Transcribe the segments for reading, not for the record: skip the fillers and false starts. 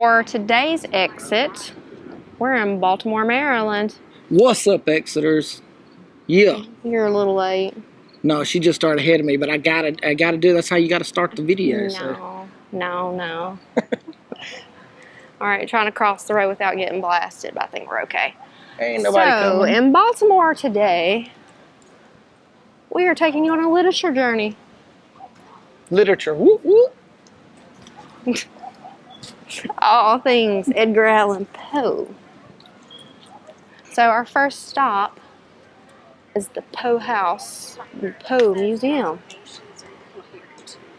For today's exit, we're in Baltimore, Maryland. What's up, Exeters? Yeah. You're a little late. No, she just started ahead of me, but I gotta do. That's how you gotta start the video. No. All right, trying to cross the road without getting blasted, but I think we're okay. Ain't nobody coming. In Baltimore today, we are taking you on a literature journey. Literature. Whoop whoop. All things Edgar Allan Poe. So our first stop is the Poe House, the Poe Museum.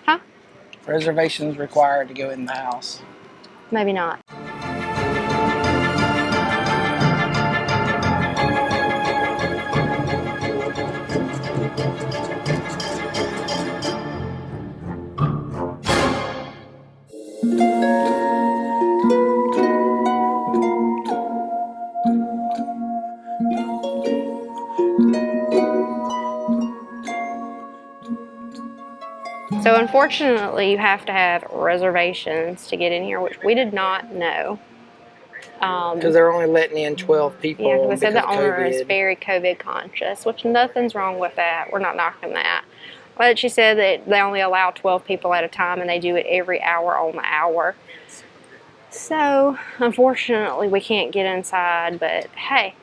Huh? Reservations required to go in the house. Maybe not. So unfortunately, you have to have reservations to get in here, which we did not know. Because they're only letting in 12 people. Yeah, because they said the owner COVID. is very COVID conscious, which nothing's wrong with that. We're not knocking that. But she said that they only allow 12 people at a time, and they do it every hour on the hour. So unfortunately, we can't get inside, but hey,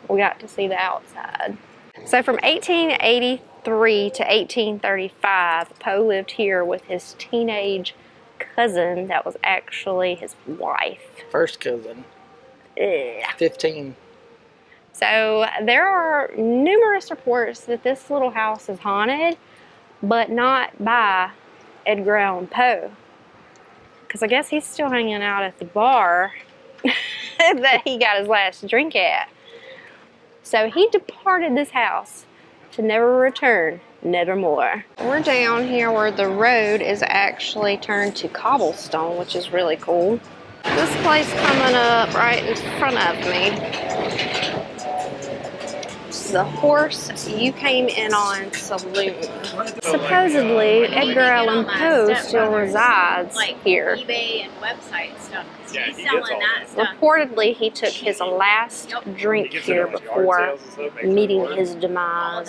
we got to see the outside. So from 1883 to 1835, Poe lived here with his teenage cousin that was actually his wife. First cousin. Ugh. 15. So there are numerous reports that this little house is haunted, but not by Edgar Allan Poe. Because I guess he's still hanging out at the bar that he got his last drink at. So he departed this house to never return, nevermore. We're down here where the road is actually turned to cobblestone, which is really cool. This place coming up right in front of me, the Horse You Came In On Saloon. Supposedly, Edgar Allan Poe still resides here. eBay and website stuff. He's selling that stuff. Reportedly, he took his last drink here before meeting his demise.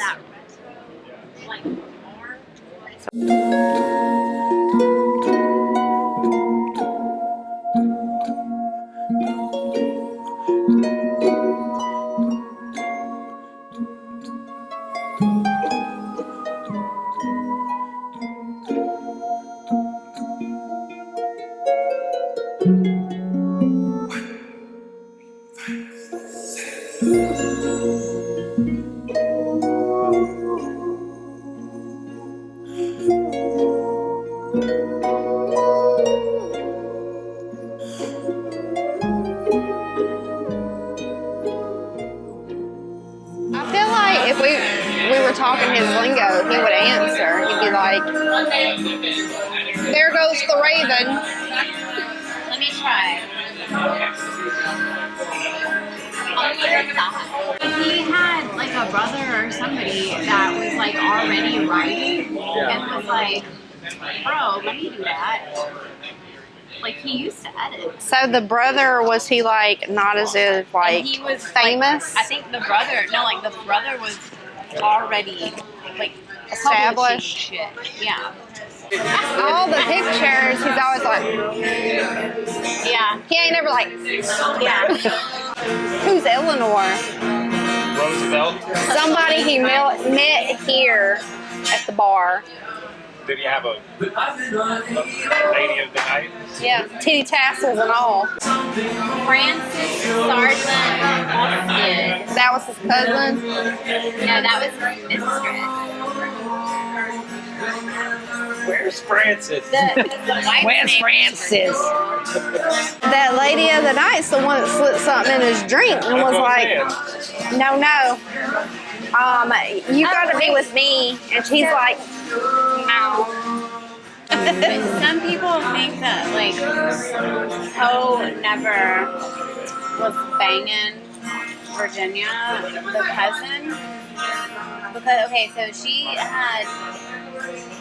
I feel like if we were talking his lingo, he would answer. He'd be like, "There goes the raven." Let me try. He had like a brother or somebody that was like already writing and was like, "Bro, let me do that." Like he used to edit. So the brother, was he like not as if like He was famous? Like, I think the brother was already like Established? publishing shit. Yeah. All the pictures, he's always like, Yeah. he ain't never like, Yeah. who's Eleanor? Roosevelt. Somebody he met here at the bar. Did he have a lady of the night? Yeah, titty tassels and all. Francis Sergeant Austin. That was his cousin. No, that was his mistress. Where's Francis? The wife's Where's name- Francis? That lady of the night's the one that slipped something in his drink and was like, no, you gotta be with me. And she's like, no. Some people think that like Poe never was banging Virginia, the cousin, because okay, so she had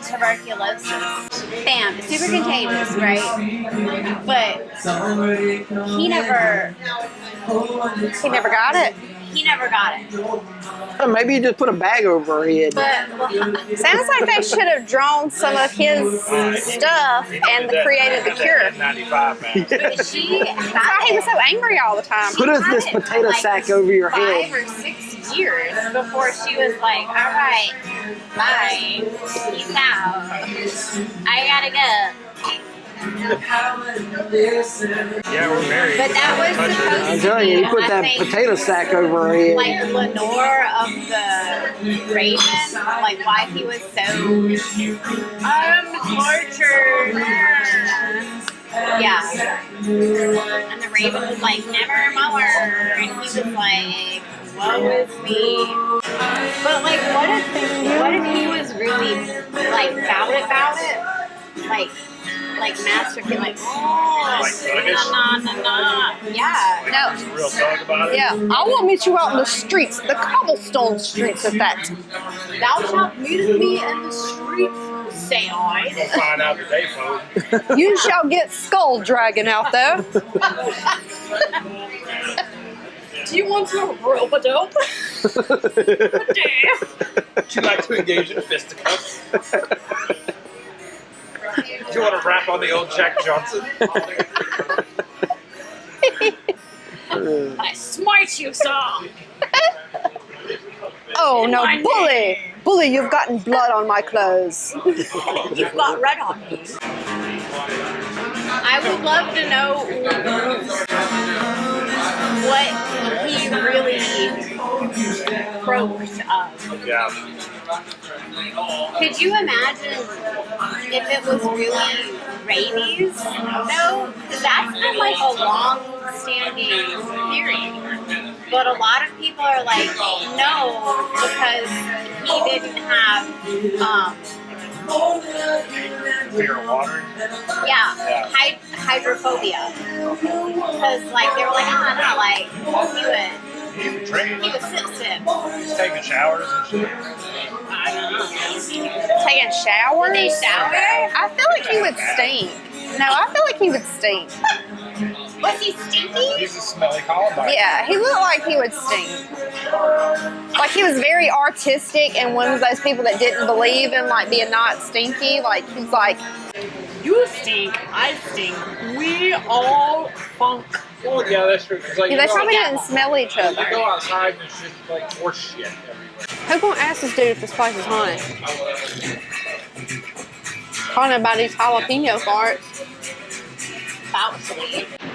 tuberculosis. Bam, super contagious, right? But he never got it. he never got it. Oh, maybe you just put a bag over her head. But Sounds like they should have drawn some of his stuff and created the cure. 95, man. but she That's why he was so angry all the time. Put had this it potato for, sack over your 5 head. or 6 years before she was like, all right, bye, peace out, I gotta go. Yeah, we're married. But that was supposed I'm to telling you, be, you put I that think, potato sack over her head. like Lenore of the Raven, like why he was so I'm tortured. Yeah. And the Raven was like, never more. And he was like, woe is me. But like what if he was really like about it? Like masterful, like, oh, Like thuggish? nah. Yeah. No. Just a real talk about it. Yeah, I will meet you out in the streets, the cobblestone streets at that. Thou shalt meet me in the streets, say I. We'll find out today, folks. You shall get skull dragging out there. Do you want to rope-a-dope? Would you like to engage in fisticuffs? Do you want to rap on the old Jack Johnson? I smite you, sir. Oh, no, bully! Bully, you've gotten blood on my clothes. You've got red on me. I would love to know what he really croaked of. Yeah. Could you imagine if it was really rabies? No, because that's been like a long-standing theory. But a lot of people are like, no, because he didn't have, Fear of water. yeah, hydrophobia. Because like they were like, no, like He would drink. he was sip. He's taking showers and shit. Taking showers? Did they shower? I feel like he would stink. No, I feel like he would stink. Was he stinky? He's a smelly Columbine. Yeah, he looked like he would stink. Like he was very artistic and one of those people that didn't believe in like being not stinky. Like he's like, You stink. I stink. We all funk. Well, yeah, that's true. 'Cause, like, yeah, you they go- probably didn't smell each You go other. outside and it's just like horse shit everywhere. Who gonna ask this dude if this place is haunted? Haunted by these jalapeno farts.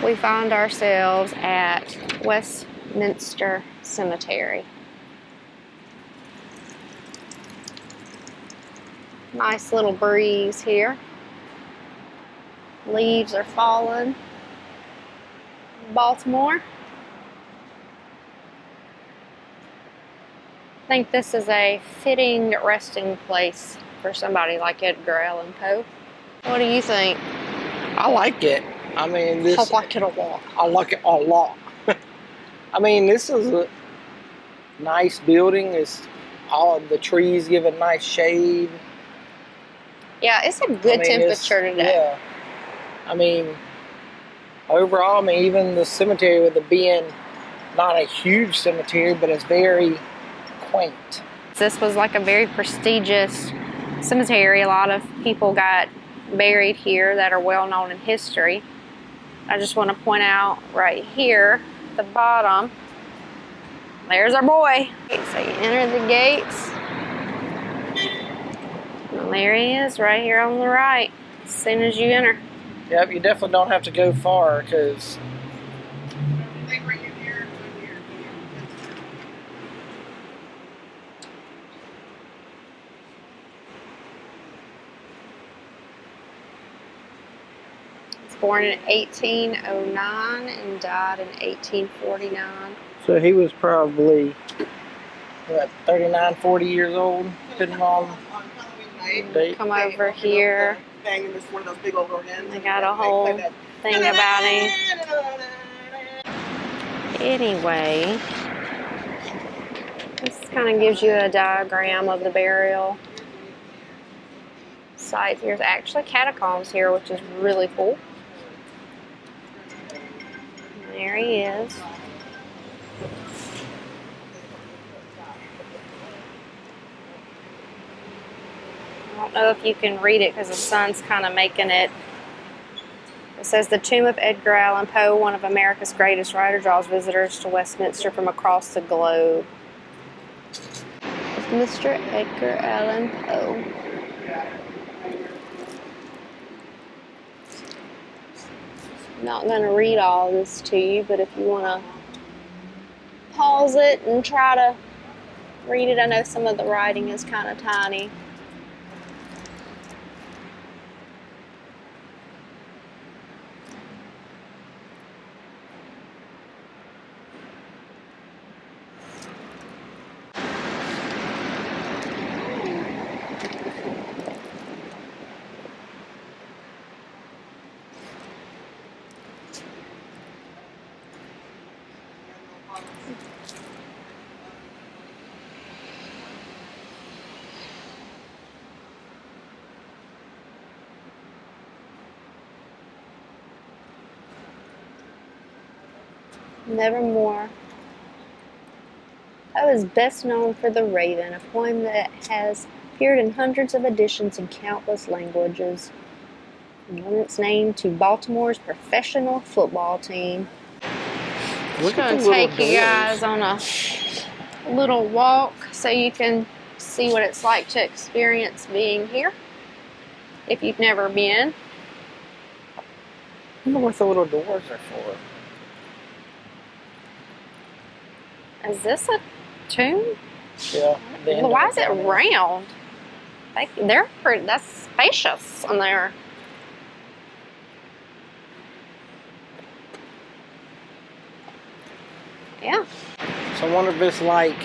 We find ourselves at Westminster Cemetery. Nice little breeze here. Leaves are falling. Baltimore. I think this is a fitting resting place for somebody like Edgar Allan Poe. What do you think? I like it. I mean, this. I like it a lot. I like it a lot. I mean, this is a nice building. It's all of the trees give a nice shade. Yeah, it's a good temperature today. Yeah. I mean, overall, I mean, even the cemetery with it being not a huge cemetery, but it's very quaint. This was like a very prestigious cemetery. A lot of people got buried here that are well known in history. I just want to point out right here at the bottom, there's our boy. So you enter the gates. And there he is right here on the right as soon as you enter. Yep, you definitely don't have to go far because Born in 1809 and died in 1849. so he was probably what 39, 40 years old, depending on the date. Come over here. Banging this one of those big old organs. They got a whole thing about him. Anyway, this kind of gives you a diagram of the burial. sites. There's actually catacombs here, which is really cool. And there he is. I don't know if you can read it because the sun's kind of making it. It says the tomb of Edgar Allan Poe, one of America's greatest writers, draws visitors to Westminster from across the globe. Mr. Edgar Allan Poe. I'm not going to read all this to you, but if you want to pause it and try to read it, I know some of the writing is kind of tiny. Nevermore. Poe is best known for The Raven, a poem that has appeared in hundreds of editions in countless languages, and lent its name to Baltimore's professional football team. I'm going to take you guys on a little walk so you can see what it's like to experience being here if you've never been. I wonder what the little doors are for. Is this a tomb? Yeah. Why is it round? They're pretty. That's spacious on there. Yeah. So I wonder if it's like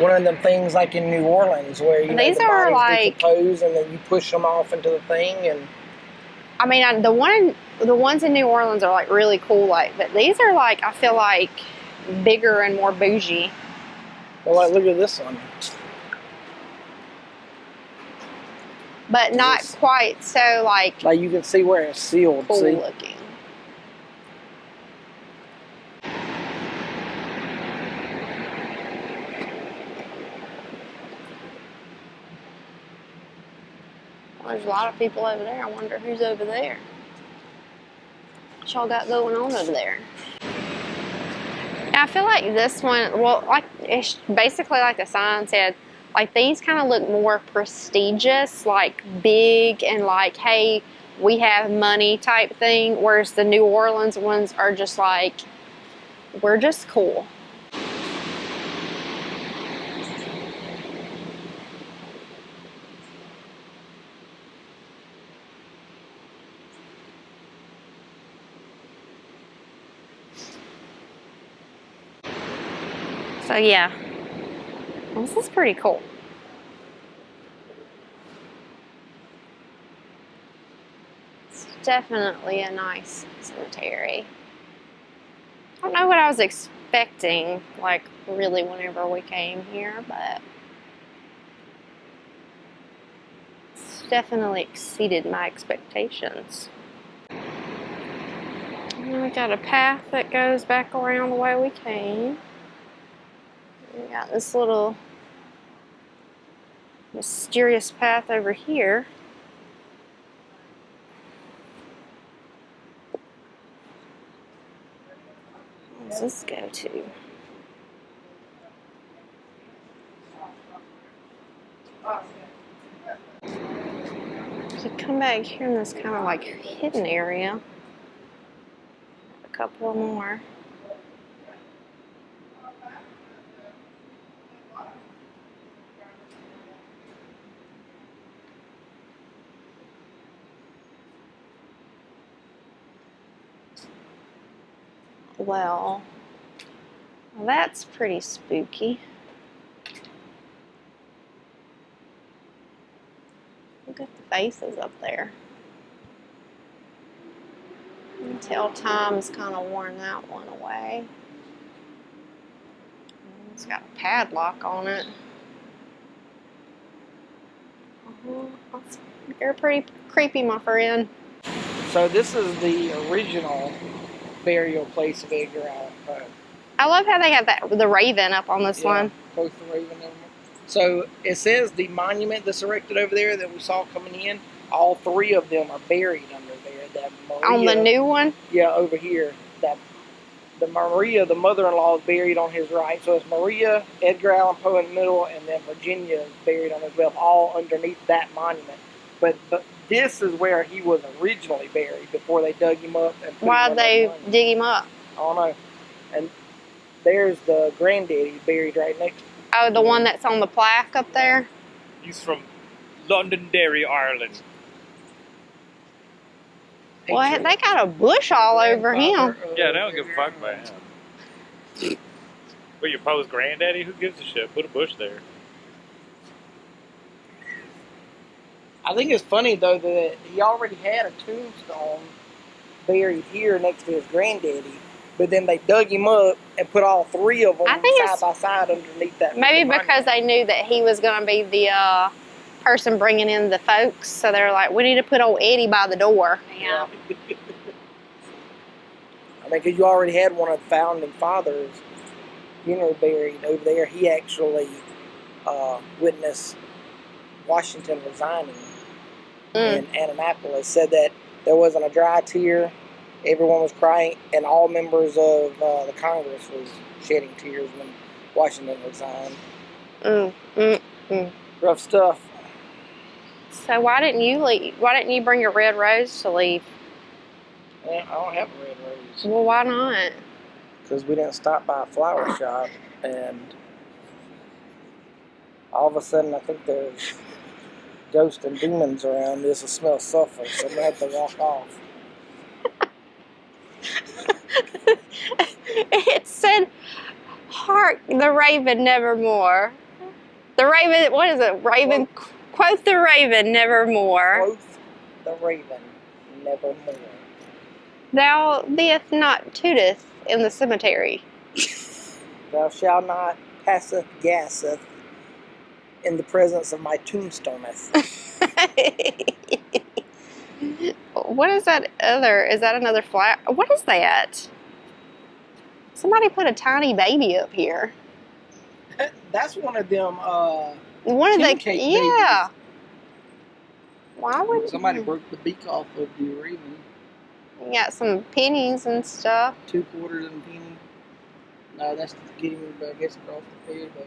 one of them things like in New Orleans where you These know, the are bodies like decompose and then you push them off into the thing and. I mean, the ones in New Orleans are like really cool, but these are like I feel like bigger and more bougie. Well, like look at this one. But not quite so like you can see where it's sealed. cool see? looking. Well, there's a lot of people over there. I wonder who's over there. What y'all got going on over there? I feel like this one, well, like it's basically like the sign said, like these kind of look more prestigious, like big and like, hey, we have money type thing. Whereas the New Orleans ones are just like, we're just cool. So yeah, this is pretty cool. It's definitely a nice cemetery. I don't know what I was expecting, like really whenever we came here, but it's definitely exceeded my expectations. And we got a path that goes back around the way we came. We got this little mysterious path over here. Where does this go to? So come back here in this kind of like hidden area. A couple more. Well, that's pretty spooky. Look at the faces up there. You can tell time's kind of worn that one away. It's got a padlock on it. You're pretty creepy, my friend. So this is the original burial place of Edgar Allan Poe. I love how they have the raven up on this one. Both the raven and them. So it says the monument that's erected over there that we saw coming in, all three of them are buried under there. That Maria, On the new one? Yeah, over here. That the Maria, the mother-in-law, is buried on his right. So it's Maria, Edgar Allan Poe in the middle, and then Virginia is buried on his left, all underneath that monument. But this is where he was originally buried before they dug him up. And put Why'd him they under the dig him up? I don't know. And there's the granddaddy buried right next to him. Oh, the one that's on the plaque up there? He's from Londonderry, Ireland. Well, they got a bush all over him. Yeah, they don't give a fuck about him. But your Poe's granddaddy? Who gives a shit? Put a bush there. I think it's funny, though, that he already had a tombstone buried here next to his granddaddy, but then they dug him up and put all three of them side by side underneath that. Maybe because they knew that he was going to be the person bringing in the folks, so they're like, we need to put old Eddie by the door. Yeah. I mean, because you already had one of the founding fathers, buried over there. He actually witnessed Washington resigning in Annapolis, said that there wasn't a dry tear, everyone was crying, and all members of the Congress was shedding tears when Washington resigned. Rough stuff. So why didn't you leave? Why didn't you bring your red rose to leave? Yeah, I don't have a red rose. Well, why not? Because we didn't stop by a flower shop, and all of a sudden I think there's ghosts and demons around. This will smell sulfur, so I'm going to have to walk off. It said, hark the raven nevermore. The raven, what is it? Raven, quoth the raven nevermore. Quoth the raven nevermore. Thou theeth not tooteth in the cemetery. Thou shalt not passeth gasseth in the presence of my tombstoneth. What is that other? Is that another flower? What is that? Somebody put a tiny baby up here. That's one of them. One of the cake yeah. babies. Why would Somebody broke the beak off of the raven? You got some pennies and stuff. 2 quarters and a penny. No, that's getting him, I guess, across the head, but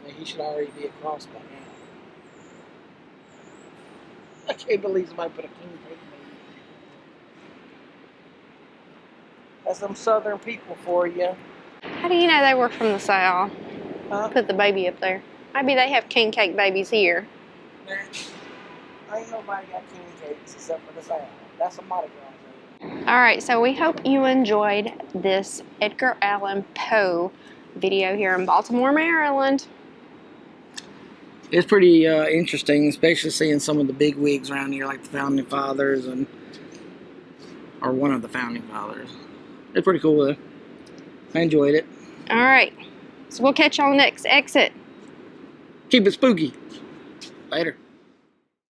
I mean, he should already be across by now. I can't believe somebody put a king cake baby. That's some southern people for you. How do you know they were from the South? Huh? Put the baby up there. Maybe they have king cake babies here. Ain't nobody got king cakes except for the South. That's a Mardi Gras thing. Alright, so we hope you enjoyed this Edgar Allan Poe video here in Baltimore, Maryland. It's pretty interesting, especially seeing some of the big wigs around here, like the founding fathers or one of the founding fathers. It's pretty cool though. I enjoyed it. Alright, so we'll catch you on the next exit. Keep it spooky. Later.